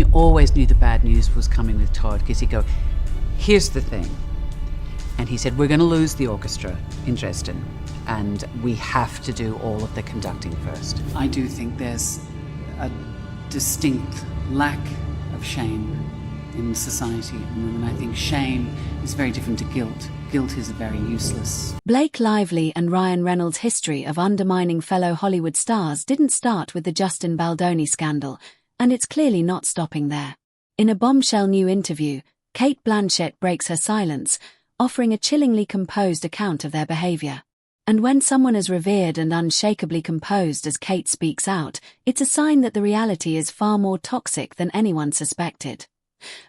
you always knew the bad news was coming with Todd, because he'd go, here's the thing. And he said, we're going to lose the orchestra in Dresden, and we have to do all of the conducting first. I do think there's a distinct lack of shame in society at the moment. I think shame is very different to guilt. Guilt is very useless. Blake Lively and Ryan Reynolds' history of undermining fellow Hollywood stars didn't start with the Justin Baldoni scandal, and it's clearly not stopping there. In a Bombshell new interview, Cate Blanchett breaks her silence, offering a chillingly composed account of their behavior. And when someone as revered and unshakably composed as Cate speaks out, it's a sign that the reality is far more toxic than anyone suspected.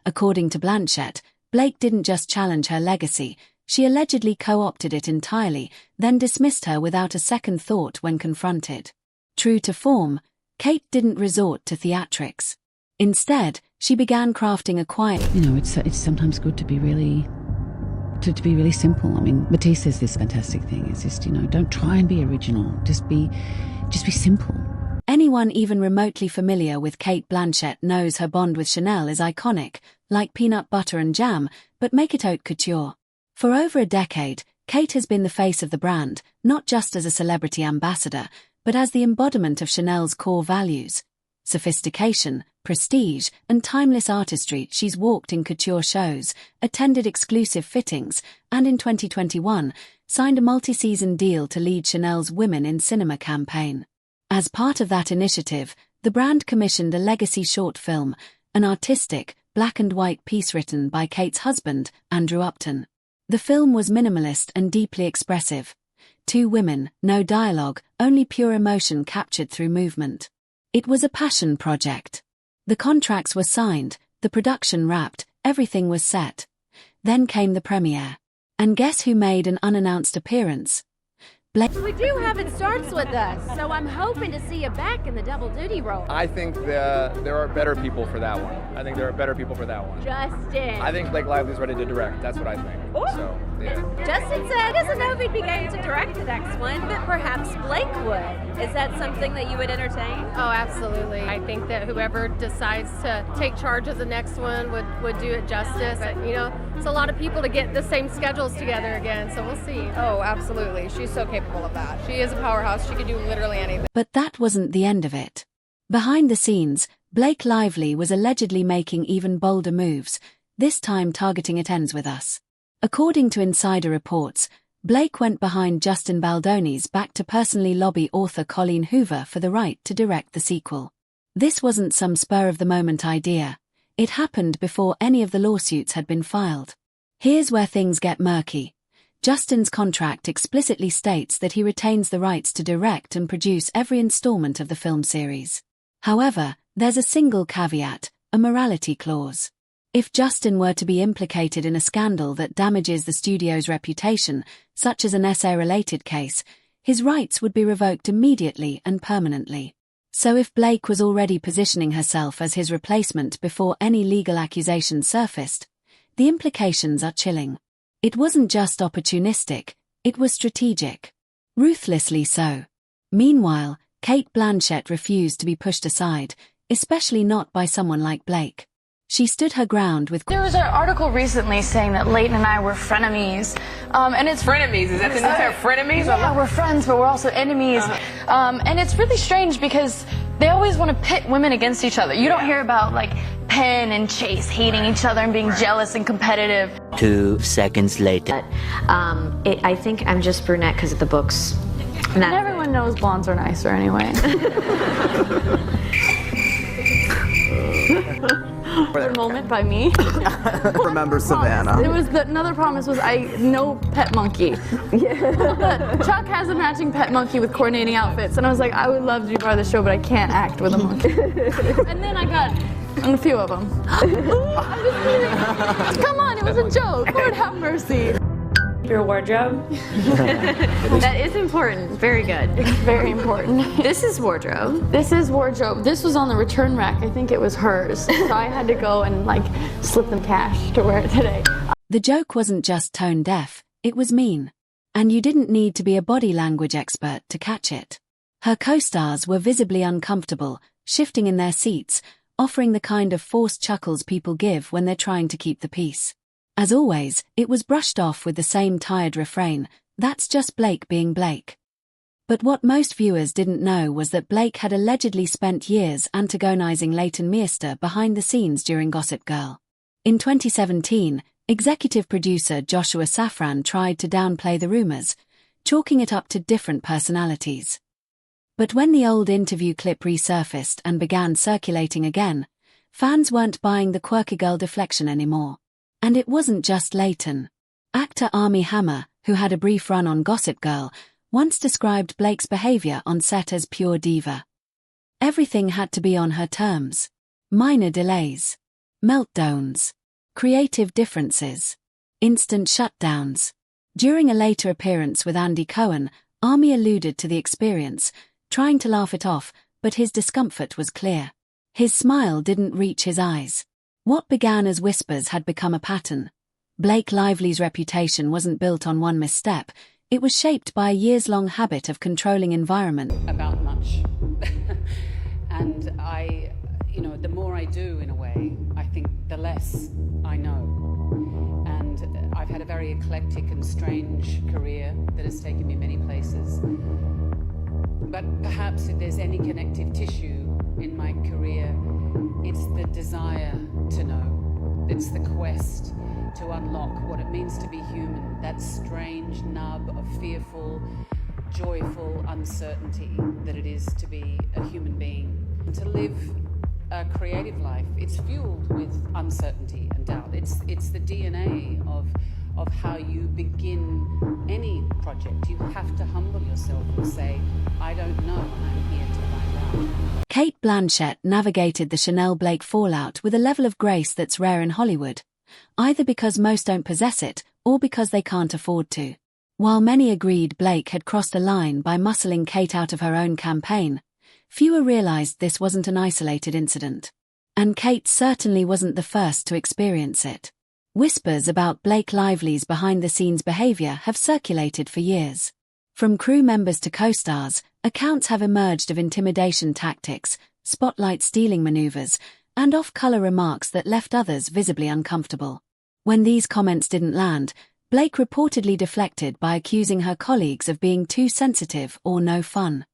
According to Blanchett, Blake didn't just challenge her legacy, she allegedly co-opted it entirely, then dismissed her without a second thought when confronted. True to form, Cate didn't resort to theatrics. Instead, she began crafting a quiet... It's sometimes good to be really simple. I mean, Matisse says this fantastic thing. It's just, don't try and be original. Just be simple. Anyone even remotely familiar with Cate Blanchett knows her bond with Chanel is iconic, like peanut butter and jam, but make it haute couture. For over a decade, Cate has been the face of the brand, not just as a celebrity ambassador, but as the embodiment of Chanel's core values. Sophistication, prestige, and timeless artistry. She's walked in couture shows, attended exclusive fittings, and in 2021, signed a multi-season deal to lead Chanel's Women in Cinema campaign. As part of that initiative, the brand commissioned a legacy short film, an artistic, black-and-white piece written by Cate's husband, Andrew Upton. The film was minimalist and deeply expressive. 2 women, no dialogue, only pure emotion captured through movement. It was a passion project. The contracts were signed, the production wrapped, everything was set. Then came the premiere. And guess who made an unannounced appearance? Blake. We do have It Starts With Us, so I'm hoping to see you back in the double duty role. I think there are better people for that one. Justin. I think Blake Lively's ready to direct. That's what I think. Ooh. So, yeah. Justin said he doesn't know if he'd be game to direct the next one, but perhaps Blake would. Is that something that you would entertain? Oh, absolutely. I think that whoever decides to take charge of the next one would do it justice. But, it's a lot of people to get the same schedules together again, so we'll see. Oh, absolutely. She's so capable of that. She is a powerhouse. She could do literally anything. But that wasn't the end of it. Behind the scenes, Blake Lively was allegedly making even bolder moves, this time targeting It Ends With Us. According to insider reports, Blake went behind Justin Baldoni's back to personally lobby author Colleen Hoover for the right to direct the sequel. This wasn't some spur-of-the-moment idea. It happened before any of the lawsuits had been filed. Here's where things get murky. Justin's contract explicitly states that he retains the rights to direct and produce every installment of the film series. However, there's a single caveat, a morality clause. If Justin were to be implicated in a scandal that damages the studio's reputation, such as an SA-related case, his rights would be revoked immediately and permanently. So if Blake was already positioning herself as his replacement before any legal accusations surfaced, the implications are chilling. It wasn't just opportunistic, it was strategic. Ruthlessly so. Meanwhile, Cate Blanchett refused to be pushed aside, especially not by someone like Blake. She stood her ground with... There was an article recently saying that Leighton and I were frenemies. And it's... Frenemies? Is that the new term, frenemies? Yeah, we're friends, but we're also enemies. And it's really strange because they always want to pit women against each other. You don't hear about, Penn and Chase hating each other and being jealous and competitive. 2 seconds later. I think I'm just brunette because of the books. And everyone knows blondes are nicer anyway. A moment by me. Remember Savannah. It was another promise was no pet monkey. Yeah. Chuck has a matching pet monkey with coordinating outfits, and I was like, I would love to be part of the show, but I can't act with a monkey. And then I got a few of them. Come on, it was a joke. Lord have mercy. Your wardrobe? That is important. Very good. It's very important. This is wardrobe. This is wardrobe. This was on the return rack. I think it was hers. So I had to go and slip them cash to wear it today. The joke wasn't just tone deaf, it was mean. And you didn't need to be a body language expert to catch it. Her co-stars were visibly uncomfortable, shifting in their seats, offering the kind of forced chuckles people give when they're trying to keep the peace. As always, it was brushed off with the same tired refrain, "That's just Blake being Blake." But what most viewers didn't know was that Blake had allegedly spent years antagonizing Leighton Meester behind the scenes during Gossip Girl. In 2017, executive producer Joshua Safran tried to downplay the rumors, chalking it up to different personalities. But when the old interview clip resurfaced and began circulating again, fans weren't buying the quirky girl deflection anymore. And it wasn't just Leighton. Actor Armie Hammer, who had a brief run on Gossip Girl, once described Blake's behavior on set as pure diva. Everything had to be on her terms. Minor delays. Meltdowns. Creative differences. Instant shutdowns. During a later appearance with Andy Cohen, Armie alluded to the experience, trying to laugh it off, but his discomfort was clear. His smile didn't reach his eyes. What began as whispers had become a pattern. Blake Lively's reputation wasn't built on one misstep, it was shaped by a years-long habit of controlling environment. About much. And the more I do in a way, I think the less I know. And I've had a very eclectic and strange career that has taken me many places. But perhaps if there's any connective tissue in my career, it's the desire to know. It's the quest to unlock what it means to be human, that strange nub of fearful, joyful uncertainty that it is to be a human being. And to live a creative life, it's fueled with uncertainty and doubt. It's the DNA of how you begin any project. You have to humble yourself and say, I don't know, and I'm here to find out. Cate Blanchett navigated the Chanel Blake fallout with a level of grace that's rare in Hollywood, either because most don't possess it, or because they can't afford to. While many agreed Blake had crossed a line by muscling Cate out of her own campaign, fewer realized this wasn't an isolated incident. And Cate certainly wasn't the first to experience it. Whispers about Blake Lively's behind-the-scenes behavior have circulated for years. From crew members to co-stars, accounts have emerged of intimidation tactics, spotlight-stealing maneuvers, and off-color remarks that left others visibly uncomfortable. When these comments didn't land, Blake reportedly deflected by accusing her colleagues of being too sensitive or no fun.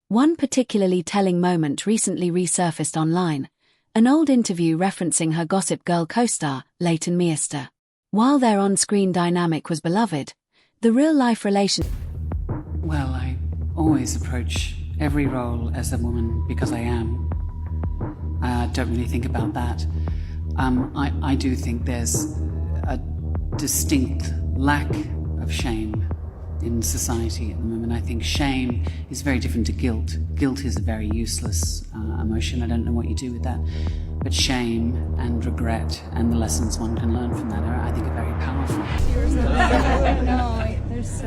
One particularly telling moment recently resurfaced online, an old interview referencing her Gossip Girl co-star, Leighton Meester. While their on-screen dynamic was beloved, the real-life relation... Well, I always approach every role as a woman because I am. I don't really think about that. I do think there's a distinct lack of shame in society at the moment. I think shame is very different to guilt. Guilt is a very useless emotion. I don't know what you do with that. But shame and regret and the lessons one can learn from that are, I think, are very powerful.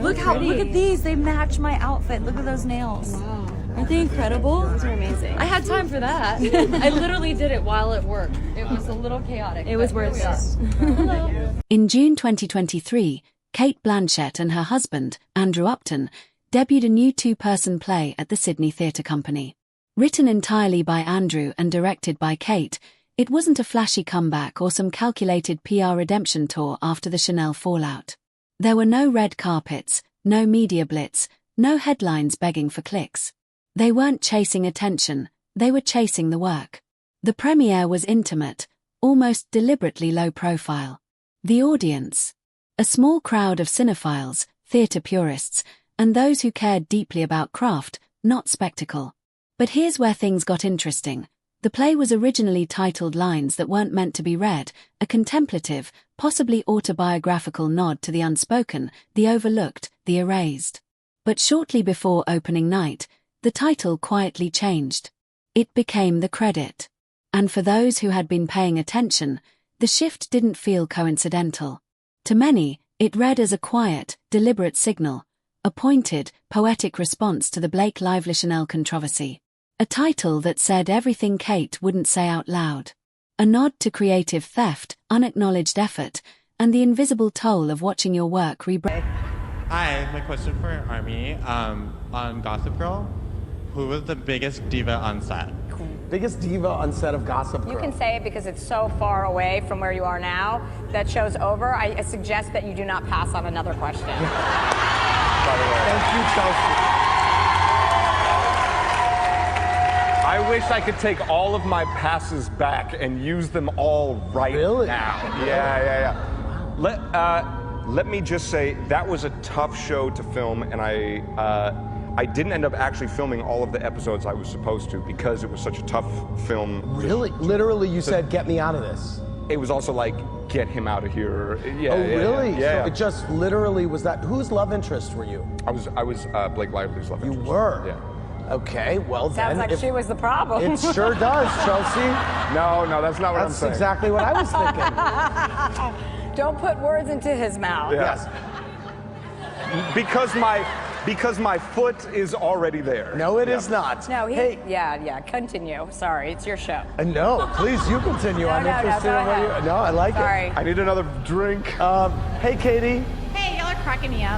Look at these. They match my outfit. Look at those nails. Wow. Aren't they incredible? Those are amazing. I had time for that. I literally did it while at work. It was a little chaotic. It was worth it. Hello. In June 2023, Cate Blanchett and her husband, Andrew Upton, debuted a new two-person play at the Sydney Theatre Company. Written entirely by Andrew and directed by Cate, it wasn't a flashy comeback or some calculated PR redemption tour after the Chanel fallout. There were no red carpets, no media blitz, no headlines begging for clicks. They weren't chasing attention, they were chasing the work. The premiere was intimate, almost deliberately low profile. The audience, a small crowd of cinephiles, theatre purists, and those who cared deeply about craft, not spectacle. But here's where things got interesting. The play was originally titled Lines That Weren't Meant to Be Read, a contemplative, possibly autobiographical nod to the unspoken, the overlooked, the erased. But shortly before opening night, the title quietly changed. It became The Credit. And for those who had been paying attention, the shift didn't feel coincidental. To many, it read as a quiet, deliberate signal, a pointed, poetic response to the Blake Lively Chanel controversy. A title that said everything Cate wouldn't say out loud. A nod to creative theft, unacknowledged effort, and the invisible toll of watching your work Hi, my question for Armie. On Gossip Girl, who was the biggest diva on set? Biggest diva on set of Gossip Girl. You can say it because it's so far away from where you are now. That show's over. I suggest that you do not pass on another question. By the way. Thank you, Chelsea. I wish I could take all of my passes back and use them all right now. Yeah. Let me just say, that was a tough show to film, and I didn't end up actually filming all of the episodes I was supposed to because it was such a tough film. Really? Literally, you said, get me out of this. It was also like, get him out of here. Yeah, oh, really? Yeah. So it just literally was that. Whose love interest were you? I was Blake Lively's love interest. You were? Yeah. Okay, well then. Sounds like she was the problem. It sure does, Chelsea. No, that's not what I'm saying. That's exactly what I was thinking. Don't put words into his mouth. Yes. Because my foot is already there. No, it is not. No, yeah, continue. Sorry, it's your show. No, please, you continue. I'm interested in what you. No, I like it. Sorry. I need another drink. Hey, Katie. Hey, y'all are cracking me up.